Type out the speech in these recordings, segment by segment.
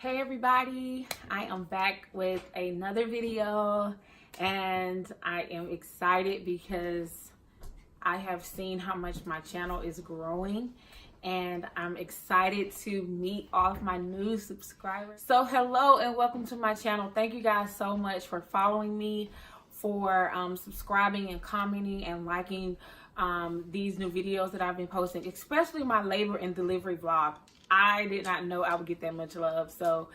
Hey everybody, I am back with another video and I am excited because I have seen how much my channel is growing and I'm excited to meet all of my new subscribers. So hello and welcome to my channel. Thank you guys so much for following me, for subscribing and commenting and liking these new videos that I've been posting, especially my labor and delivery vlog. I did not know I would get that much love. So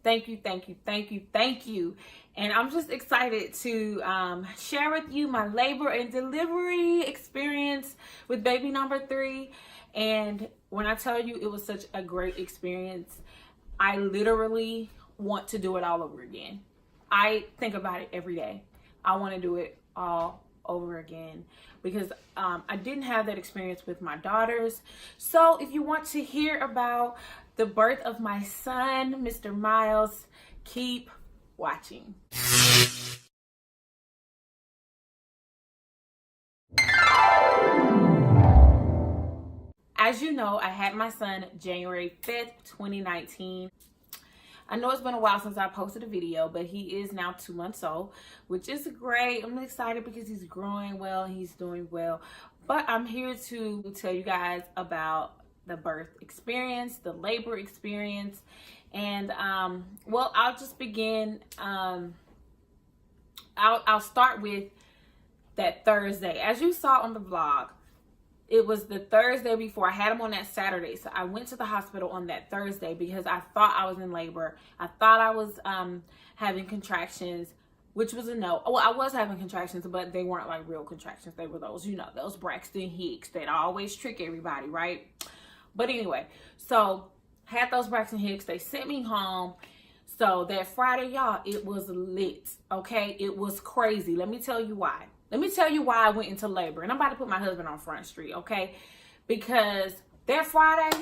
thank you, thank you, thank you, thank you. And I'm just excited to share with you my labor and delivery experience with baby number 3. And when I tell you it was such a great experience, I literally want to do it all over again. I think about it every day. I want to do it all over again because I didn't have that experience with my daughters. So if you want to hear about the birth of my son, Mr. Miles, keep watching. As you know, I had my son January 5th, 2019. I know it's been a while since I posted a video, but he is now 2 months old, which is great. I'm excited because he's growing well, he's doing well. But I'm here to tell you guys about the birth experience, the labor experience. And well, I'll just begin. I'll start with that Thursday. As you saw on the vlog, it was the Thursday before. I had him on that Saturday. So I went to the hospital on that Thursday because I thought I was in labor. I thought I was having contractions, which was a no. Well, I was having contractions, but they weren't like real contractions. They were those, you know, those Braxton Hicks that always trick everybody, right? But anyway, so had those Braxton Hicks. They sent me home. So that Friday, y'all, it was lit, okay? It was crazy. Let me tell you why. Let me tell you why I went into labor. And I'm about to put my husband on Front Street, okay? Because that Friday,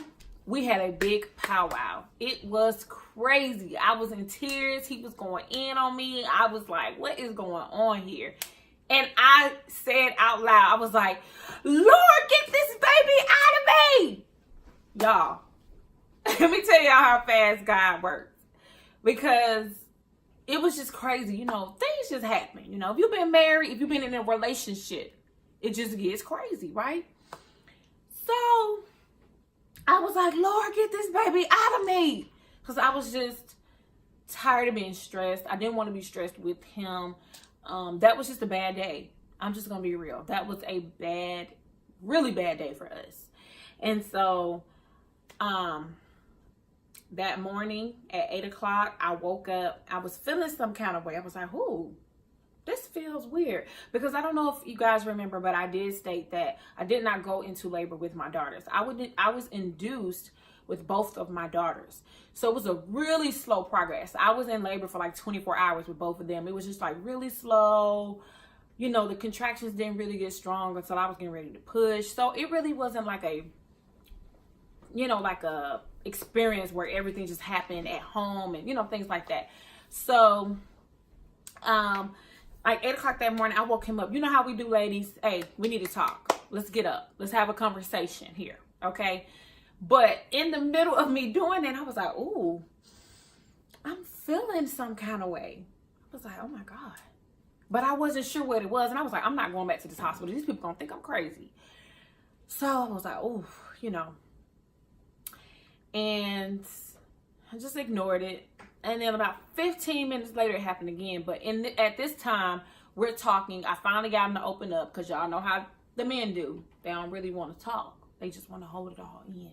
we had a big powwow. It was crazy. I was in tears. He was going in on me. I was like, what is going on here? And I said out loud, I was like, Lord, get this baby out of me. Y'all, let me tell y'all how fast God works. Because it was just crazy, you know, things just happen. You know, if you've been married, if you've been in a relationship, it just gets crazy, right? So I was like, Lord, get this baby out of me. Because I was just tired of being stressed. I didn't want to be stressed with him. That was just a bad day. I'm just going to be real. That was a bad, really bad day for us. And so, that morning at 8 o'clock, I woke up. I was feeling some kind of way. I was like, ooh, this feels weird. Because I don't know if you guys remember, but I did state that I did not go into labor with my daughters. I was induced with both of my daughters. So it was a really slow progress. I was in labor for like 24 hours with both of them. It was just like really slow. You know, the contractions didn't really get strong until I was getting ready to push. So it really wasn't like a, you know, like a experience where everything just happened at home and, you know, things like that. So like 8 o'clock that morning, I woke him up. You know how we do, ladies? Hey, we need to talk. Let's get up. Let's have a conversation here, okay? But in the middle of me doing that, I was like, ooh, I'm feeling some kind of way. I was like, oh my God. But I wasn't sure what it was. And I was like, I'm not going back to this hospital. These people gonna think I'm crazy. So I was like, oh, you know. And I just ignored it. And then about 15 minutes later, it happened again. But at this time, we're talking. I finally got him to open up because y'all know how the men do. They don't really want to talk. They just want to hold it all in.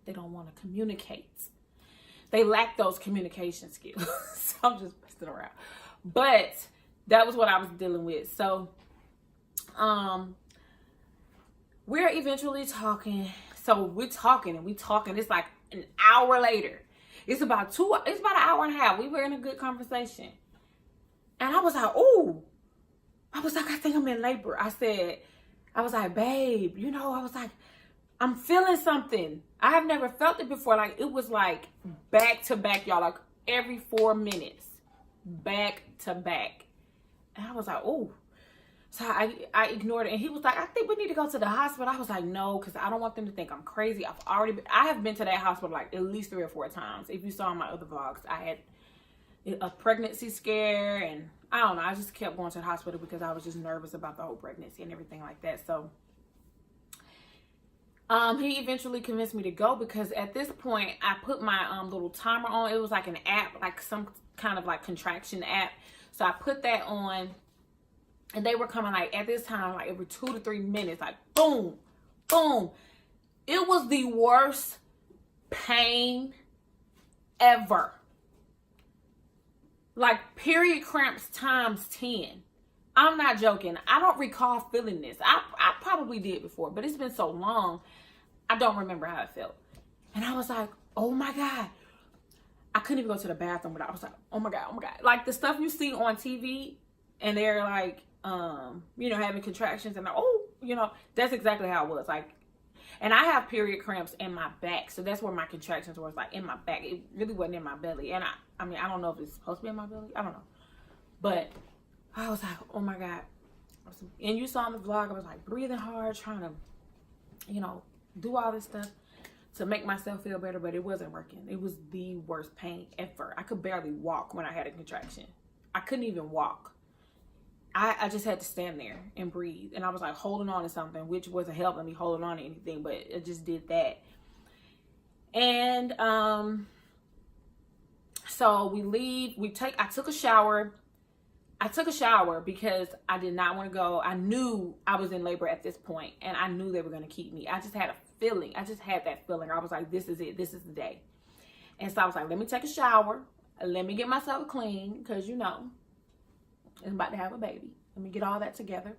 They don't want to communicate. They lack those communication skills. So I'm just messing around. But that was what I was dealing with. So we're eventually talking. So we're talking and we talking. It's like an hour later. It's about an hour and a half. We were in a good conversation. And I was like, ooh. I was like, I think I'm in labor. I was like, babe, you know, I was like, I'm feeling something. I have never felt it before. Like, it was like back to back, y'all. Like every 4 minutes. Back to back. And I was like, ooh. So I ignored it, and he was like, I think we need to go to the hospital. I was like, no, because I don't want them to think I'm crazy. I have been to that hospital like at least 3 or 4 times. If you saw my other vlogs, I had a pregnancy scare, and I don't know, I just kept going to the hospital because I was just nervous about the whole pregnancy and everything like that. So he eventually convinced me to go, because at this point I put my little timer on. It was like an app, like some kind of like contraction app. So I put that on, and they were coming like at this time like every 2 to 3 minutes, like boom, boom. It was the worst pain ever. Like period cramps times 10. I'm not joking. I don't recall feeling this. I probably did before, but it's been so long, I don't remember how it felt. And I was like, oh my God. I couldn't even go to the bathroom without. I was like, oh my God, oh my God. Like the stuff you see on TV, and they're like, you know, having contractions, and oh, you know, that's exactly how it was. Like, and I have period cramps in my back, so that's where my contractions were, like in my back. It really wasn't in my belly. And I mean, I don't know if it's supposed to be in my belly. I don't know. But I was like, oh my God. And you saw in the vlog, I was like breathing hard, trying to, you know, do all this stuff to make myself feel better, but it wasn't working. It was the worst pain ever. I could barely walk when I had a contraction. I couldn't even walk. I just had to stand there and breathe. And I was like holding on to something, which wasn't helping me holding on to anything, but it just did that. And so we leave. I took a shower. I took a shower because I did not want to go. I knew I was in labor at this point, and I knew they were going to keep me. I just had a feeling. I just had that feeling. I was like, this is it. This is the day. And so I was like, let me take a shower. Let me get myself clean, because, you know, I'm about to have a baby. Let me get all that together.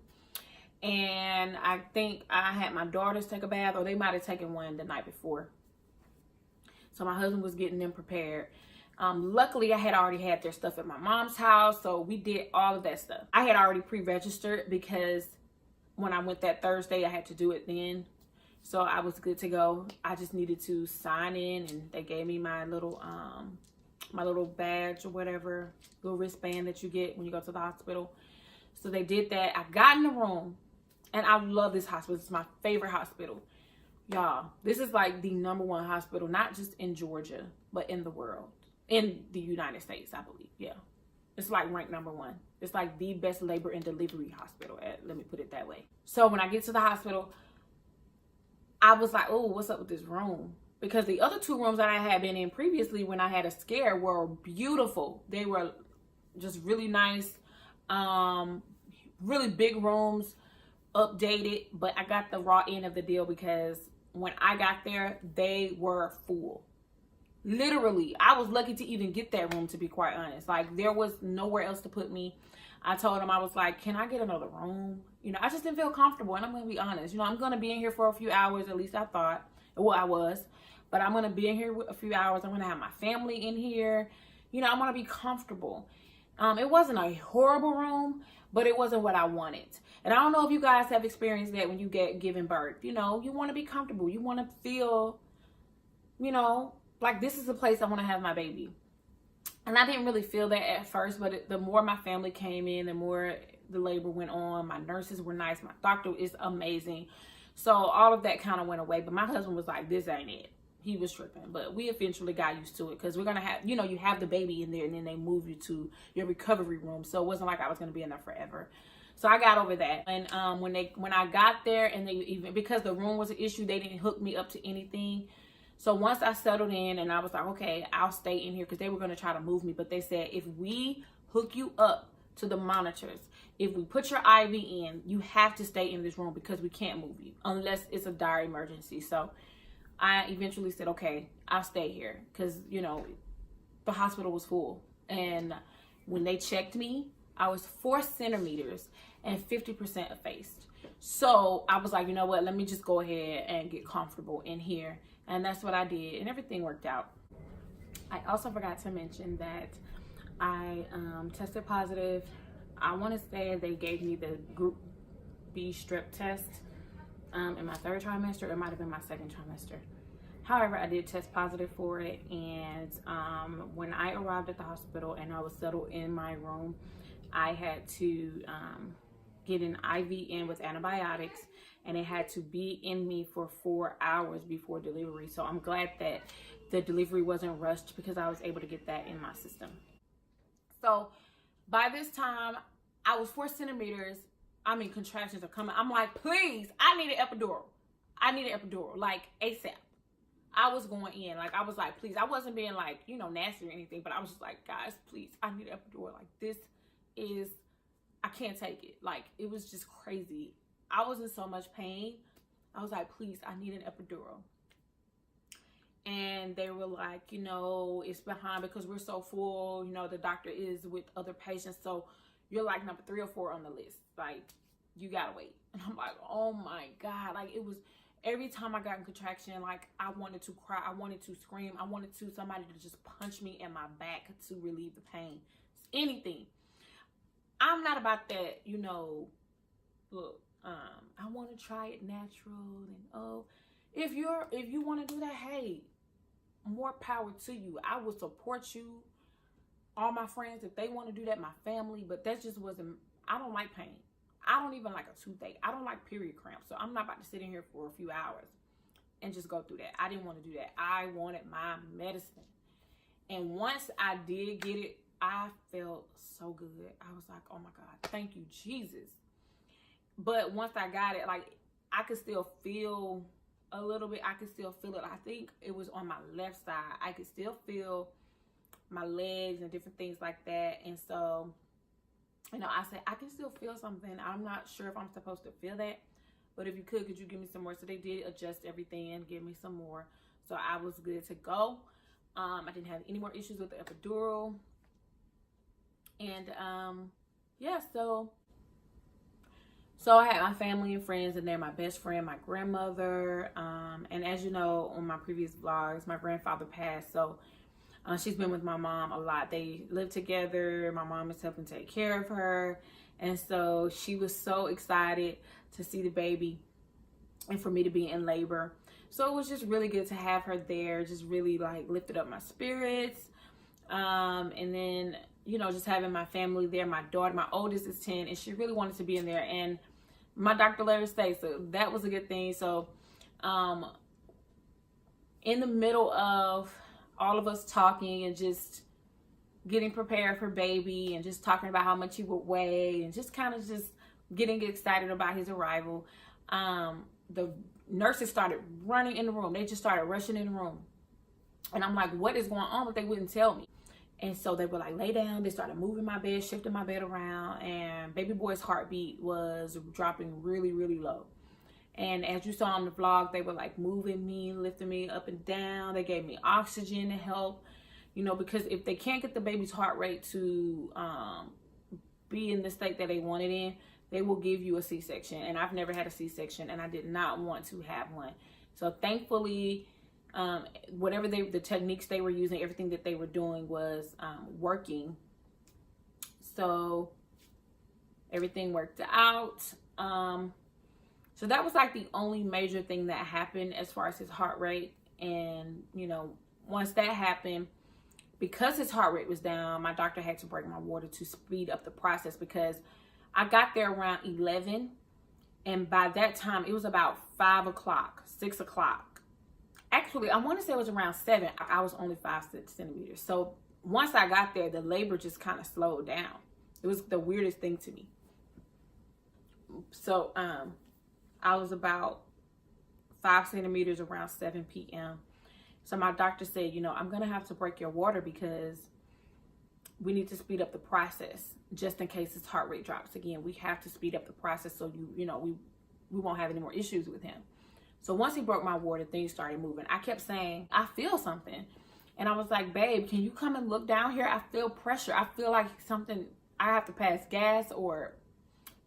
And I think I had my daughters take a bath, or they might have taken one the night before. So my husband was getting them prepared. Luckily, I had already had their stuff at my mom's house, so we did all of that stuff. I had already pre-registered, because when I went that Thursday, I had to do it then. So I was good to go. I just needed to sign in, and they gave me my little badge or whatever, little wristband that you get when you go to the hospital. So they did that. I got in the room, and I love this hospital. It's my favorite hospital. Y'all, this is like the #1 hospital, not just in Georgia, but in the world. In the United States, I believe. Yeah. It's like ranked #1. It's like the best labor and delivery hospital. Let me put it that way. So when I get to the hospital, I was like, oh, what's up with this room? Because the other 2 rooms that I had been in previously when I had a scare were beautiful. They were just really nice, really big rooms, updated. But I got the raw end of the deal, because when I got there, they were full. Literally, I was lucky to even get that room, to be quite honest. Like, there was nowhere else to put me. I told him, I was like, can I get another room? You know, I just didn't feel comfortable. And I'm going to be honest. You know, I'm going to be in here for a few hours. At least I thought. Well, I was. But I'm going to be in here a few hours. I'm going to have my family in here. You know, I want to be comfortable. It wasn't a horrible room, but it wasn't what I wanted. And I don't know if you guys have experienced that when you get given birth. You know, you want to be comfortable. You want to feel, you know, like this is the place I want to have my baby. And I didn't really feel that at first, but the more my family came in, the more the labor went on. My nurses were nice. My doctor is amazing. So all of that kind of went away. But my husband was like, this ain't it. He was tripping. But we eventually got used to it, because we're going to have, you know, you have the baby in there, and then they move you to your recovery room. So it wasn't like I was going to be in there forever. So I got over that. And when I got there, and they even, because the room was an issue, they didn't hook me up to anything. So once I settled in, and I was like, okay, I'll stay in here, because they were going to try to move me. But they said, if we hook you up to the monitors, if we put your IV in, you have to stay in this room, because we can't move you unless it's a dire emergency. So I eventually said, okay, I'll stay here, because, you know, the hospital was full. And when they checked me, I was 4 centimeters and 50% effaced. So I was like, you know what, let me just go ahead and get comfortable in here. And that's what I did, and everything worked out. I also forgot to mention that I tested positive. I want to say they gave me the group B strep test in my 3rd trimester. It might have been my 2nd trimester. However, I did test positive for it. And when I arrived at the hospital and I was settled in my room, I had to get an IV in with antibiotics, and it had to be in me for 4 hours before delivery. So I'm glad that the delivery wasn't rushed because I was able to get that in my system. So by this time, I was 4 centimeters. I mean, contractions are coming. I'm like, please, I need an epidural. I need an epidural, like ASAP. I was going in. Like, I was like, please. I wasn't being like, you know, nasty or anything, but I was just like, guys, please, I need an epidural. Like, this is, I can't take it. Like, it was just crazy. I was in so much pain. I was like, please, I need an epidural. And they were like, you know, it's behind because we're so full. You know, the doctor is with other patients. So you're like number 3 or 4 on the list. Like, you gotta wait. And I'm like, oh my God. Like, it was, every time I got in contraction, like, I wanted to cry. I wanted to scream. I wanted somebody to just punch me in my back to relieve the pain. Anything. I'm not about that, you know, look, I want to try it natural. And, oh, if you want to do that, hey, more power to you. I will support you. All my friends, if they want to do that, my family, but that just wasn't, I don't like pain. I don't even like a toothache. I don't like period cramps. So I'm not about to sit in here for a few hours and just go through that. I didn't want to do that. I wanted my medicine. And once I did get it, I felt so good. I was like, oh my God, thank you, Jesus. But once I got it, like, I could still feel a little bit. I could still feel it. I think it was on my left side. I could still feel my legs and different things like that. And so, you know, I said, I can still feel something. I'm not sure if I'm supposed to feel that, but if you could you give me some more? So they did adjust everything and give me some more. So I was good to go. I didn't have any more issues with the epidural. And yeah, so I had my family and friends in there, my best friend, my grandmother, and as you know, on my previous vlogs, my grandfather passed. So she's been with my mom a lot. They live together. My mom is helping take care of her. And so she was so excited to see the baby and for me to be in labor. So it was just really good to have her there. Just really like lifted up my spirits. And then, you know, just having my family there. My daughter, my oldest is 10, and she really wanted to be in there. And my doctor let her stay. So that was a good thing. So in the middle of all of us talking and just getting prepared for baby and just talking about how much he would weigh and just kind of just getting excited about his arrival, the nurses started running in the room. They just started rushing in the room. And I'm like, what is going on? But they wouldn't tell me. And so they were like, lay down. They started moving my bed, shifting my bed around. And baby boy's heartbeat was dropping really, really low. And as you saw on the vlog, they were like moving me, lifting me up and down. They gave me oxygen to help, you know, because if they can't get the baby's heart rate to be in the state that they want it in, they will give you a C-section. And I've never had a C-section, and I did not want to have one. So thankfully, whatever the techniques they were using, everything that they were doing was working. So everything worked out. So that was like the only major thing that happened as far as his heart rate. And, you know, once that happened, because his heart rate was down, my doctor had to break my water to speed up the process, because I got there around 11. And by that time, it was about 5 o'clock, 6 o'clock. Actually, I want to say it was around 7. I was only 5 centimeters. So once I got there, the labor just kind of slowed down. It was the weirdest thing to me. So I was about 5 centimeters around 7 p.m. So my doctor said, you know, I'm going to have to break your water because we need to speed up the process just in case his heart rate drops again. We have to speed up the process so you know, we won't have any more issues with him. So once he broke my water, things started moving. I kept saying, I feel something. And I was like, babe, can you come and look down here? I feel pressure. I feel like something, I have to pass gas or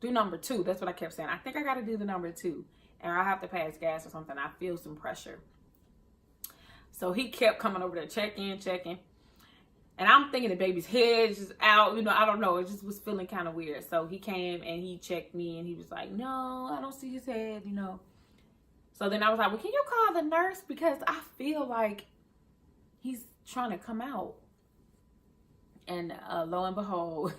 do number 2. That's what I kept saying. I think I got to do the number 2. And I have to pass gas or something. I feel some pressure. So he kept coming over there, checking. And I'm thinking the baby's head is just out. You know, I don't know. It just was feeling kind of weird. So he came and he checked me and he was like, no, I don't see his head, you know. So then I was like, well, can you call the nurse? Because I feel like he's trying to come out. And lo and behold,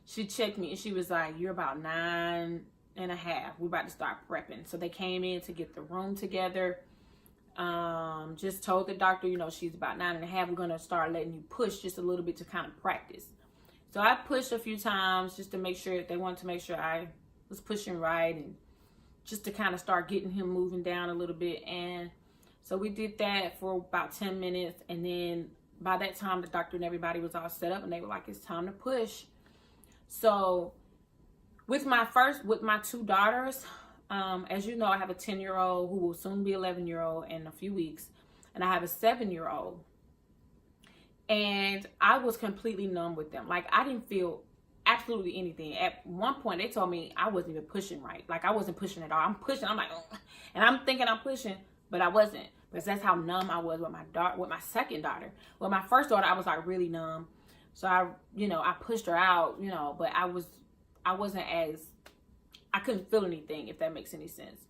she checked me and she was like, you're about 9 and a half. We're about to start prepping. So they came in to get the room together. Just told the doctor, you know, she's about 9 and a half. We're going to start letting you push just a little bit to kind of practice. So I pushed a few times just to make sure, they wanted to make sure I was pushing right, and just to kind of start getting him moving down a little bit. And so we did that for about 10 minutes. And then by that time, the doctor and everybody was all set up and they were like, it's time to push. So with my 2 daughters, as you know, I have a 10-year-old who will soon be 11-year-old in a few weeks. And I have a 7-year-old. And I was completely numb with them. Like, I didn't feel absolutely anything. At one point, they told me I wasn't even pushing right. Like, I wasn't pushing at all. I'm pushing. I'm like, ugh. And I'm thinking I'm pushing, but I wasn't. Because that's how numb I was with my second daughter. With my first daughter, I was like really numb. So I pushed her out, but I couldn't feel anything, if that makes any sense.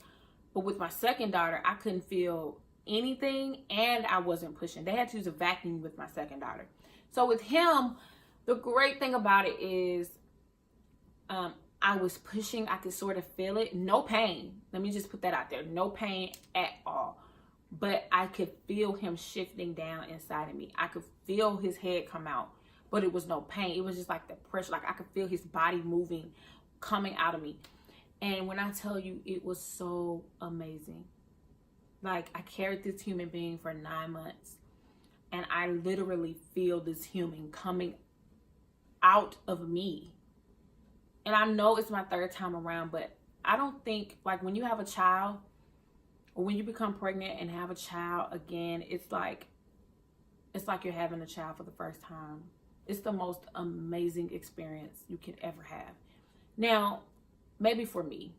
But with my second daughter, I couldn't feel anything, and I wasn't pushing. They had to use a vacuum with my second daughter. So with him, the great thing about it is I was pushing. I could sort of feel it. No pain. Let me just put that out there. No pain at all. But I could feel him shifting down inside of me. I could feel his head come out, but it was no pain. It was just like the pressure. Like, I could feel his body moving, coming out of me. And when I tell you, it was so amazing. Like, I carried this human being for 9 months, and I literally feel this human coming out of me. And I know it's my 3rd time around, but I don't think, like, when you have a child, or when you become pregnant and have a child again, it's like you're having a child for the first time. It's the most amazing experience you can ever have. Now, maybe for me,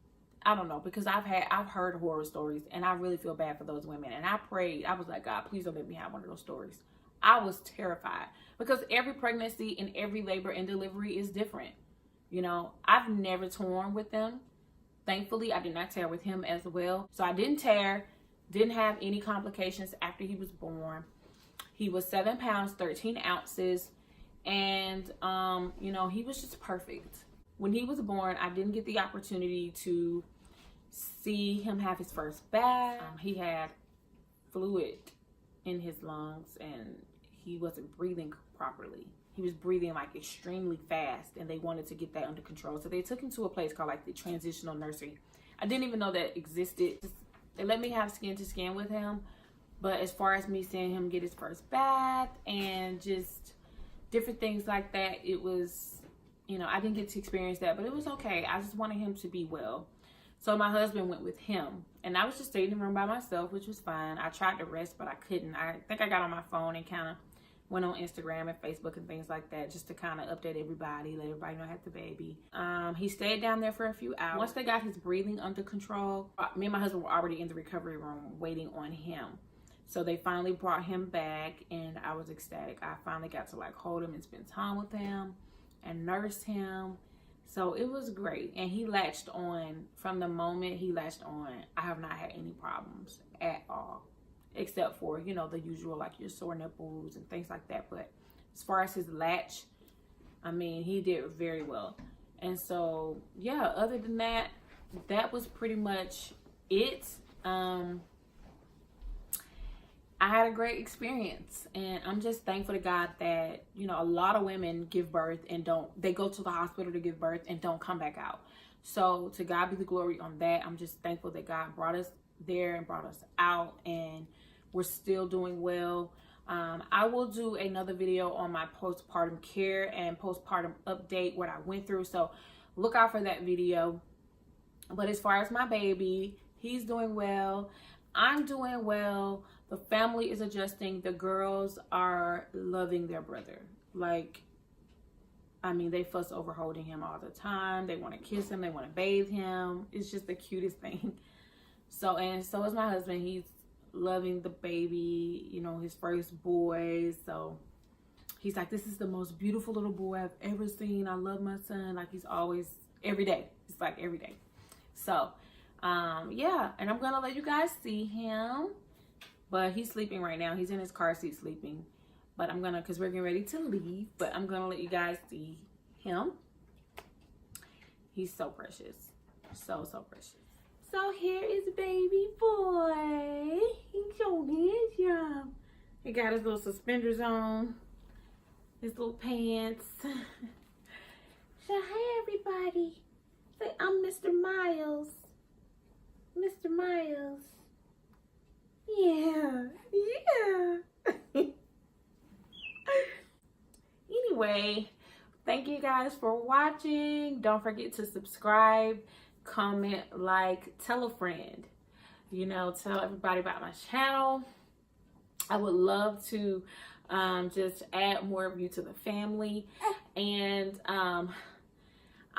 I don't know, because I've heard horror stories, and I really feel bad for those women. And I prayed. I was like, God, please don't let me have one of those stories. I was terrified, because every pregnancy and every labor and delivery is different. I've never torn with them. Thankfully, I did not tear with him as well. So I didn't tear, didn't have any complications after he was born. He was 7 pounds, 13 ounces. And, he was just perfect. When he was born, I didn't get the opportunity to see him have his first bath. He had fluid in his lungs, and he wasn't breathing properly. He was breathing like extremely fast, and they wanted to get that under control. So they took him to a place called like the transitional nursery. I didn't even know that existed. They let me have skin to skin with him. But as far as me seeing him get his first bath and just different things like that, it was, I didn't get to experience that, but it was okay. I just wanted him to be well. So my husband went with him, and I was just staying in the room by myself, which was fine. I tried to rest, but I couldn't. I think I got on my phone and kind of went on Instagram and Facebook and things like that, just to kind of update everybody, let everybody know I had the baby. He stayed down there for a few hours. Once they got his breathing under control, me and my husband were already in the recovery room waiting on him. So they finally brought him back, and I was ecstatic. I finally got to like hold him and spend time with him and nurse him. So it was great. And he latched on from the moment he latched on. I have not had any problems at all, except for, the usual, like your sore nipples and things like that. But as far as his latch, I mean, he did very well. And so, yeah, other than that, that was pretty much it. I had a great experience, and I'm just thankful to God that, a lot of women give birth and they go to the hospital to give birth and don't come back out. So to God be the glory on that. I'm just thankful that God brought us there and brought us out, and we're still doing well. I will do another video on my postpartum care and postpartum update, what I went through. So look out for that video. But as far as my baby, he's doing well. I'm doing well. The family is adjusting. The girls are loving their brother. Like, I mean, they fuss over holding him all the time. They want to kiss him. They want to bathe him. It's just the cutest thing. So is my husband. He's loving the baby, his first boy. So he's like, this is the most beautiful little boy I've ever seen. I love my son. Like, he's always, every day. It's like every day. So, yeah. And I'm going to let you guys see him. But he's sleeping right now. He's in his car seat sleeping. But because we're getting ready to leave. But I'm going to let you guys see him. He's so precious. So precious. So here is baby boy. He's so handsome. He got his little suspenders on. His little pants. So hi everybody. Say I'm Mr. Miles. Mr. Miles. Yeah. Anyway, thank you guys for watching. Don't forget to subscribe, comment, like, tell a friend. You know, tell everybody about my channel. I would love to just add more of you to the family. And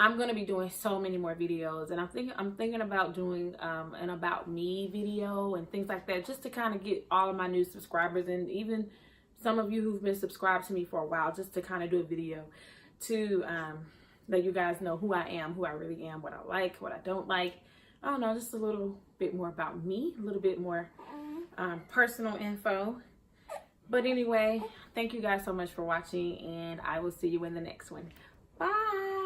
I'm gonna be doing so many more videos, and I'm thinking about doing an about me video and things like that, just to kind of get all of my new subscribers, and even some of you who've been subscribed to me for a while, just to kind of do a video to let you guys know who I am, who I really am, what I like, what I don't like. I don't know, just a little bit more about me, a little bit more personal info. But anyway, thank you guys so much for watching, and I will see you in the next one. Bye.